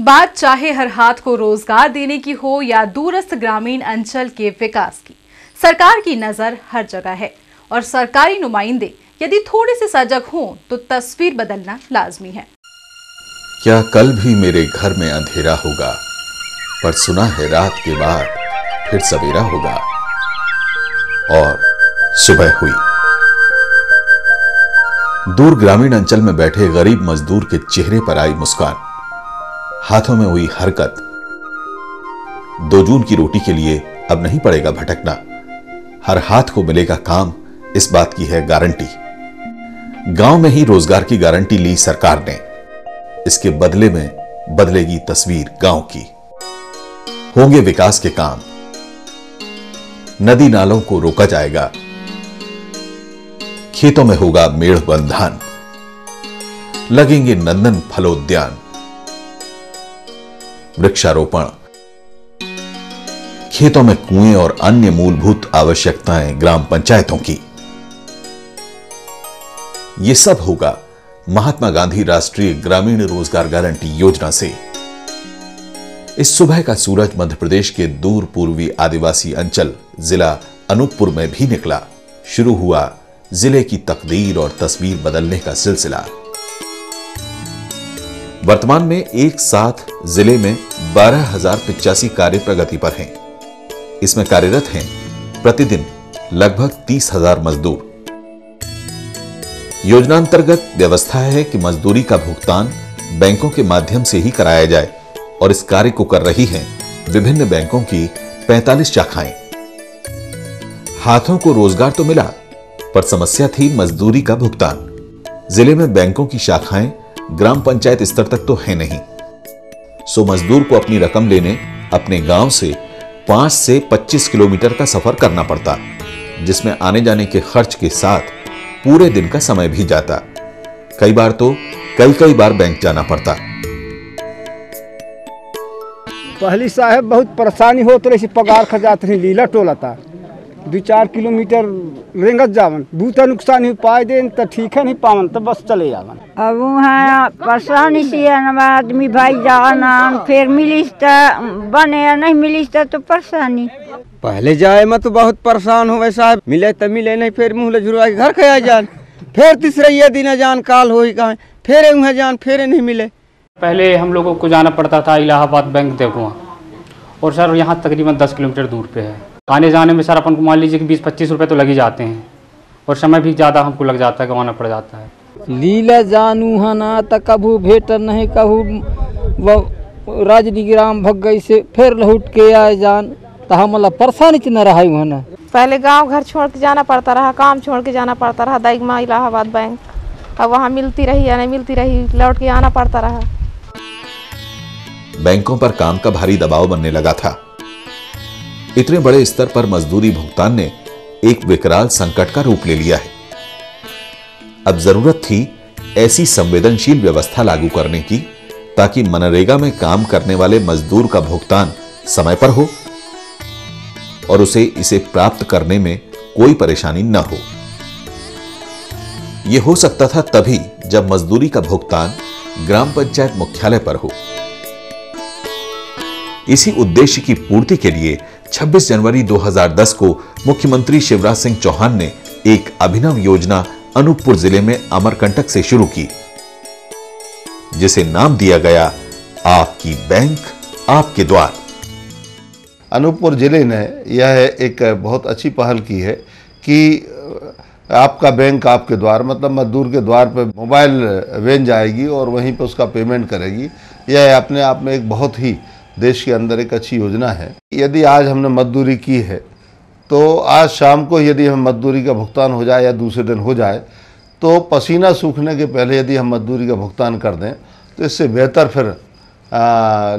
बात चाहे हर हाथ को रोजगार देने की हो या दूरस्थ ग्रामीण अंचल के विकास की, सरकार की नजर हर जगह है और सरकारी नुमाइंदे यदि थोड़े से सजग हों तो तस्वीर बदलना लाजमी है। क्या कल भी मेरे घर में अंधेरा होगा, पर सुना है रात के बाद फिर सवेरा होगा। और सुबह हुई। दूर ग्रामीण अंचल में बैठे गरीब मजदूर के चेहरे पर आई मुस्कान, हाथों में हुई हरकत। 2 जून की रोटी के लिए अब नहीं पड़ेगा भटकना, हर हाथ को मिलेगा काम, इस बात की है गारंटी। गांव में ही रोजगार की गारंटी ली सरकार ने, इसके बदले में बदलेगी तस्वीर गांव की। होंगे विकास के काम, नदी नालों को रोका जाएगा, खेतों में होगा मेढ़ बंधान, लगेंगे नंदन फलोद्यान, वृक्षारोपण, खेतों में कुएं और अन्य मूलभूत आवश्यकताएं ग्राम पंचायतों की। यह सब होगा महात्मा गांधी राष्ट्रीय ग्रामीण रोजगार गारंटी योजना से। इस सुबह का सूरज मध्य प्रदेश के दूर पूर्वी आदिवासी अंचल जिला अनूपपुर में भी निकला। शुरू हुआ जिले की तकदीर और तस्वीर बदलने का सिलसिला। वर्तमान में एक साथ जिले में 12,085 कार्य प्रगति पर हैं। इसमें कार्यरत हैं प्रतिदिन लगभग 30,000 मजदूर। योजना अंतर्गत व्यवस्था है कि मजदूरी का भुगतान बैंकों के माध्यम से ही कराया जाए और इस कार्य को कर रही हैं विभिन्न बैंकों की 45 शाखाएं। हाथों को रोजगार तो मिला, पर समस्या थी मजदूरी का भुगतान। जिले में बैंकों की शाखाएं ग्राम पंचायत स्तर तक तो है नहीं, सो मजदूर को अपनी रकम लेने अपने गांव से 5 से 25 किलोमीटर का सफर करना पड़ता, जिसमें आने जाने के खर्च के साथ पूरे दिन का समय भी जाता। कई बार तो कई बार बैंक जाना पड़ता। पहली साहब बहुत परेशानी होत रही, पगार खजात रही, लीला टोला था 2-4 किलोमीटर रेंगत जावन, बूता नुकसान ही पाए देन तो ठीक है, नहीं पावन तो बस चले जावन। अब वहाँ परेशानी से आदमी भाई जाना, फिर मिलिस बने या नहीं मिलिस तो परेशानी। पहले जाए मैं तो बहुत परेशान हो साहब, मिले तो मिले नहीं, फिर मुँह झुरवा के घर खया जान, फिर तीसरा दिन जान काल हो कहा, फिर वहाँ जान फिर नहीं मिले। पहले हम लोगों को जाना पड़ता था इलाहाबाद बैंक देखो, और सर यहाँ तकरीबन 10 किलोमीटर दूर पे है। आने जाने में सर अपन को मान लीजिए कि 20-25 रुपये तो लग ही जाते हैं, और समय भी ज़्यादा हमको लग जाता है, गंवाना पड़ जाता है। लीला जानू हना त कभू भेट नहीं, कहू राजनीग्राम भग गई से फिर लौट के आए जान, तो हमला परेशानी न रहा है। पहले गांव घर छोड़ के जाना पड़ता रहा, काम छोड़ के जाना पड़ता रहा दाइगमा इलाहाबाद बैंक, अब वहाँ मिलती रही या नहीं मिलती रही, लौट के आना पड़ता रहा। बैंकों पर काम का भारी दबाव बनने लगा था। इतने बड़े स्तर पर मजदूरी भुगतान ने एक विकराल संकट का रूप ले लिया है। अब जरूरत थी ऐसी संवेदनशील व्यवस्था लागू करने की ताकि मनरेगा में काम करने वाले मजदूर का भुगतान समय पर हो और इसे प्राप्त करने में कोई परेशानी न हो। यह हो सकता था तभी जब मजदूरी का भुगतान ग्राम पंचायत मुख्यालय पर हो। इसी उद्देश्य की पूर्ति के लिए 26 जनवरी 2010 को मुख्यमंत्री शिवराज सिंह चौहान ने एक अभिनव योजना अनूपपुर जिले में अमरकंटक से शुरू की, जिसे नाम दिया गया आपकी बैंक आपके द्वार। अनूपपुर जिले ने यह एक बहुत अच्छी पहल की है कि आपका बैंक आपके द्वार, मतलब मजदूर के द्वार पर मोबाइल वैन जाएगी और वहीं पर उसका पेमेंट करेगी। यह अपने आप में एक बहुत ही देश के अंदर एक अच्छी योजना है। यदि आज हमने मजदूरी की है तो आज शाम को यदि हम मजदूरी का भुगतान हो जाए या दूसरे दिन हो जाए, तो पसीना सूखने के पहले यदि हम मजदूरी का भुगतान कर दें तो इससे बेहतर फिर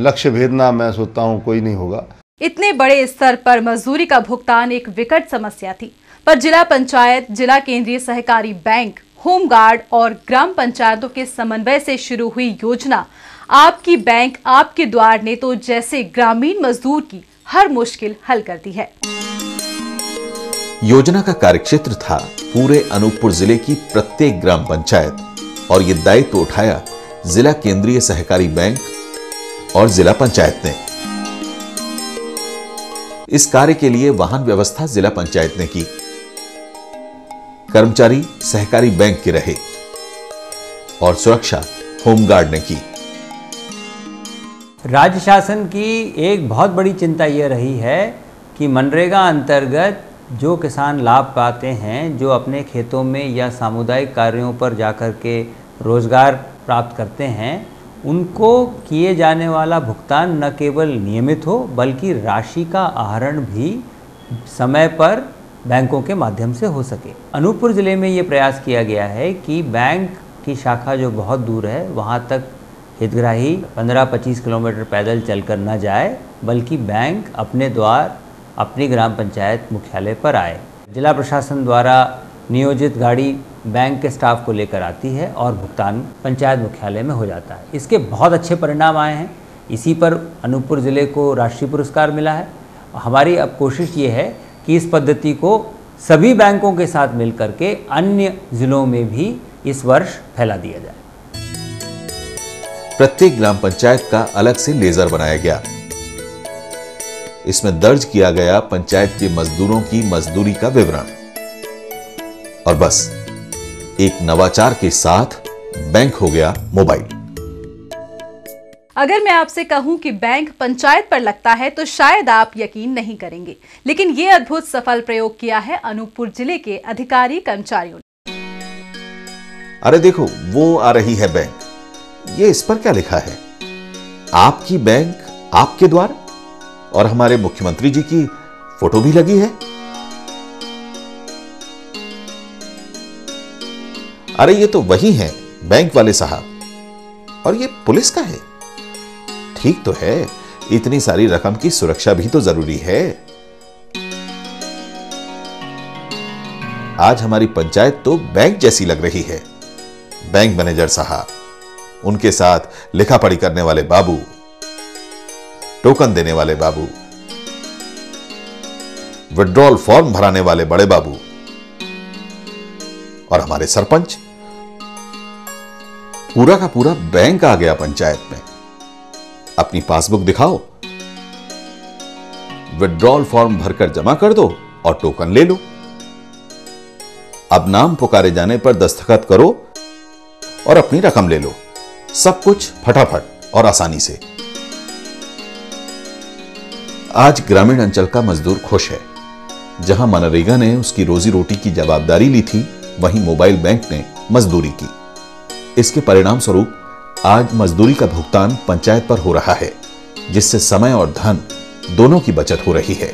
लक्ष्य भेदना मैं सोचता हूँ कोई नहीं होगा। इतने बड़े स्तर पर मजदूरी का भुगतान एक विकट समस्या थी, पर जिला पंचायत, जिला केंद्रीय सहकारी बैंक, होमगार्ड और ग्राम पंचायतों के समन्वय से शुरू हुई योजना आपकी बैंक आपके द्वार ने तो जैसे ग्रामीण मजदूर की हर मुश्किल हल कर दी है। योजना का कार्यक्षेत्र था पूरे अनूपपुर जिले की प्रत्येक ग्राम पंचायत और यह दायित्व उठाया जिला केंद्रीय सहकारी बैंक, और जिला पंचायत ने। इस कार्य के लिए वाहन व्यवस्था जिला पंचायत ने की, कर्मचारी सहकारी बैंक के रहे और सुरक्षा होमगार्ड ने की। राज्य शासन की एक बहुत बड़ी चिंता यह रही है कि मनरेगा अंतर्गत जो किसान लाभ पाते हैं, जो अपने खेतों में या सामुदायिक कार्यों पर जाकर के रोजगार प्राप्त करते हैं, उनको किए जाने वाला भुगतान न केवल नियमित हो बल्कि राशि का आहरण भी समय पर बैंकों के माध्यम से हो सके। अनूपपुर ज़िले में ये प्रयास किया गया है कि बैंक की शाखा जो बहुत दूर है वहाँ तक हितग्राही 15-25 किलोमीटर पैदल चलकर न जाए, बल्कि बैंक अपने द्वार अपनी ग्राम पंचायत मुख्यालय पर आए। जिला प्रशासन द्वारा नियोजित गाड़ी बैंक के स्टाफ को लेकर आती है और भुगतान पंचायत मुख्यालय में हो जाता है। इसके बहुत अच्छे परिणाम आए हैं। इसी पर अनूपपुर ज़िले को राष्ट्रीय पुरस्कार मिला है। हमारी अब कोशिश ये है कि इस पद्धति को सभी बैंकों के साथ मिलकर के अन्य ज़िलों में भी इस वर्ष फैला दिया जाए। प्रत्येक ग्राम पंचायत का अलग से लेजर बनाया गया। इसमें दर्ज किया गया पंचायत के मजदूरों की मजदूरी का विवरण, और बस एक नवाचार के साथ बैंक हो गया मोबाइल। अगर मैं आपसे कहूं कि बैंक पंचायत पर लगता है तो शायद आप यकीन नहीं करेंगे, लेकिन यह अद्भुत सफल प्रयोग किया है अनूपपुर जिले के अधिकारी कर्मचारियों ने। अरे देखो, वो आ रही है बैंक। ये इस पर क्या लिखा है? आपकी बैंक आपके द्वार, और हमारे मुख्यमंत्री जी की फोटो भी लगी है। अरे ये तो वही है बैंक वाले साहब, और ये पुलिस का है। ठीक तो है, इतनी सारी रकम की सुरक्षा भी तो जरूरी है। आज हमारी पंचायत तो बैंक जैसी लग रही है। बैंक मैनेजर साहब, उनके साथ लिखा पढ़ी करने वाले बाबू, टोकन देने वाले बाबू, विड्रॉल फॉर्म भराने वाले बड़े बाबू, और हमारे सरपंच। पूरा का पूरा बैंक आ गया पंचायत में। अपनी पासबुक दिखाओ, विड्रॉल फॉर्म भरकर जमा कर दो और टोकन ले लो। अब नाम पुकारे जाने पर दस्तखत करो और अपनी रकम ले लो। सब कुछ फटाफट और आसानी से। आज ग्रामीण अंचल का मजदूर खुश है। जहां मनरेगा ने उसकी रोजी रोटी की जवाबदारी ली थी, वहीं मोबाइल बैंक ने मजदूरी की। इसके परिणाम स्वरूप आज मजदूरी का भुगतान पंचायत पर हो रहा है, जिससे समय और धन दोनों की बचत हो रही है।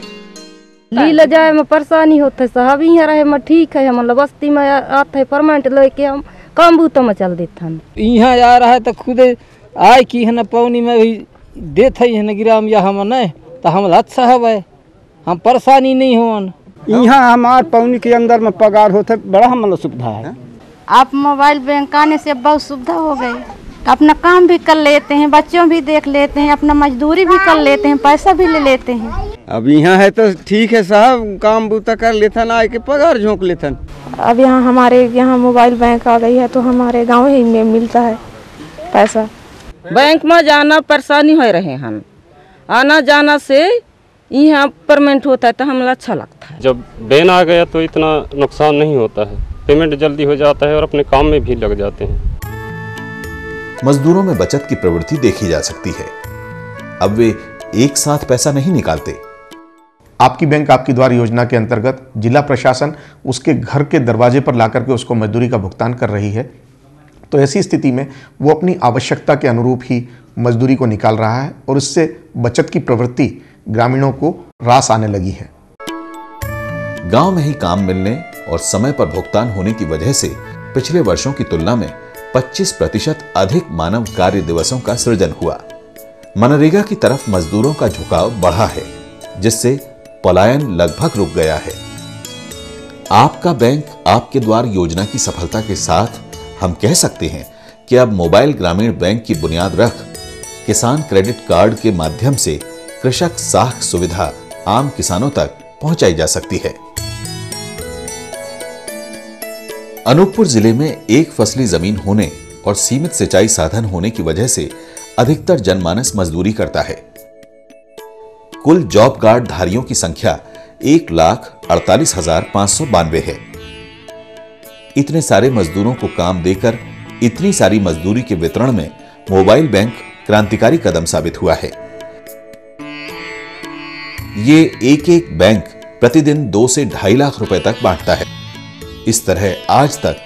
लीला जाए में परेशानी होते साहब, यहाँ रहे में ठीक है। हम बस्ती में आते परमानेंट लेके हम काम बूता में चल देते हैं। यहाँ आ रहा है तो खुद आए की है न पौनी में भी देते है न गिराम या हम नहीं तो हम अच्छा है, हम परेशानी नहीं हो। यहाँ हमारे पौनी के अंदर में पगार होते, बड़ा हम सुविधा है। आप मोबाइल बैंक आने से बहुत सुविधा हो गई। अपना काम भी कर लेते हैं, बच्चों भी देख लेते हैं, अपना मजदूरी भी कर लेते हैं, पैसा भी ले लेते हैं। अब यहाँ है तो ठीक है साहब, काम बूता कर लेते हैं, आके पगार झोंक लेते हैं। अब यहाँ हमारे यहाँ मोबाइल बैंक आ गई है तो हमारे गांव ही में मिलता है पैसा। बैंक में जाना परेशानी हो रहे हैं, आना जाना से यहाँ परमानेंट होता है तो हमें अच्छा लगता है। जब बैन आ गया तो इतना नुकसान नहीं होता है, पेमेंट जल्दी हो जाता है और अपने काम में भी लग जाते हैं। मजदूरों में बचत की प्रवृत्ति देखी जा सकती है। अब वे एक साथ पैसा नहीं निकालते। आपकी बैंक आपकी द्वार योजना के अंतर्गत जिला प्रशासन उसके घर के दरवाजे पर लाकर के उसको मजदूरी का भुगतान कर रही है। तो ऐसी स्थिति में वो अपनी आवश्यकता के अनुरूप ही मजदूरी को निकाल रहा है और इससे बचत की प्रवृत्ति ग्रामीणों को रास आने लगी है। गांव में ही काम मिलने और समय पर भुगतान होने की वजह से पिछले वर्षों की तुलना में 25% अधिक मानव कार्य दिवसों का सृजन हुआ। मनरेगा की तरफ मजदूरों का झुकाव बढ़ा है, जिससे पलायन लगभग रुक गया है। आपका बैंक आपके द्वार योजना की सफलता के साथ हम कह सकते हैं कि अब मोबाइल ग्रामीण बैंक की बुनियाद रख किसान क्रेडिट कार्ड के माध्यम से कृषक साख सुविधा आम किसानों तक पहुंचाई जा सकती है। अनूपपुर जिले में एक फसली जमीन होने और सीमित सिंचाई साधन होने की वजह से अधिकतर जनमानस मजदूरी करता है। कुल जॉब कार्ड धारियों की संख्या 1,48,592 है। इतने सारे मजदूरों को काम देकर इतनी सारी मजदूरी के वितरण में मोबाइल बैंक क्रांतिकारी कदम साबित हुआ है। ये एक एक बैंक प्रतिदिन 2 से 2.5 लाख रुपए तक बांटता है। इस तरह आज तक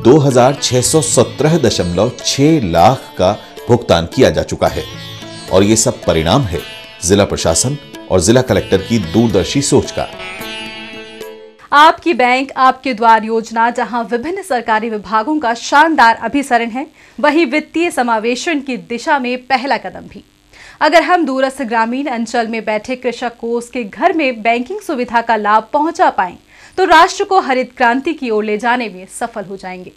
2,617.6 लाख का भुगतान किया जा चुका है और ये सब परिणाम है जिला प्रशासन और जिला कलेक्टर की दूरदर्शी सोच का। आपकी बैंक आपके द्वार योजना जहां विभिन्न सरकारी विभागों का शानदार अभिसरण है, वहीं वित्तीय समावेशन की दिशा में पहला कदम भी। अगर हम दूरस्थ ग्रामीण अंचल में बैठे कृषक को उसके घर में बैंकिंग सुविधा का लाभ पहुंचा पाएं, तो राष्ट्र को हरित क्रांति की ओर ले जाने में सफल हो जाएंगे।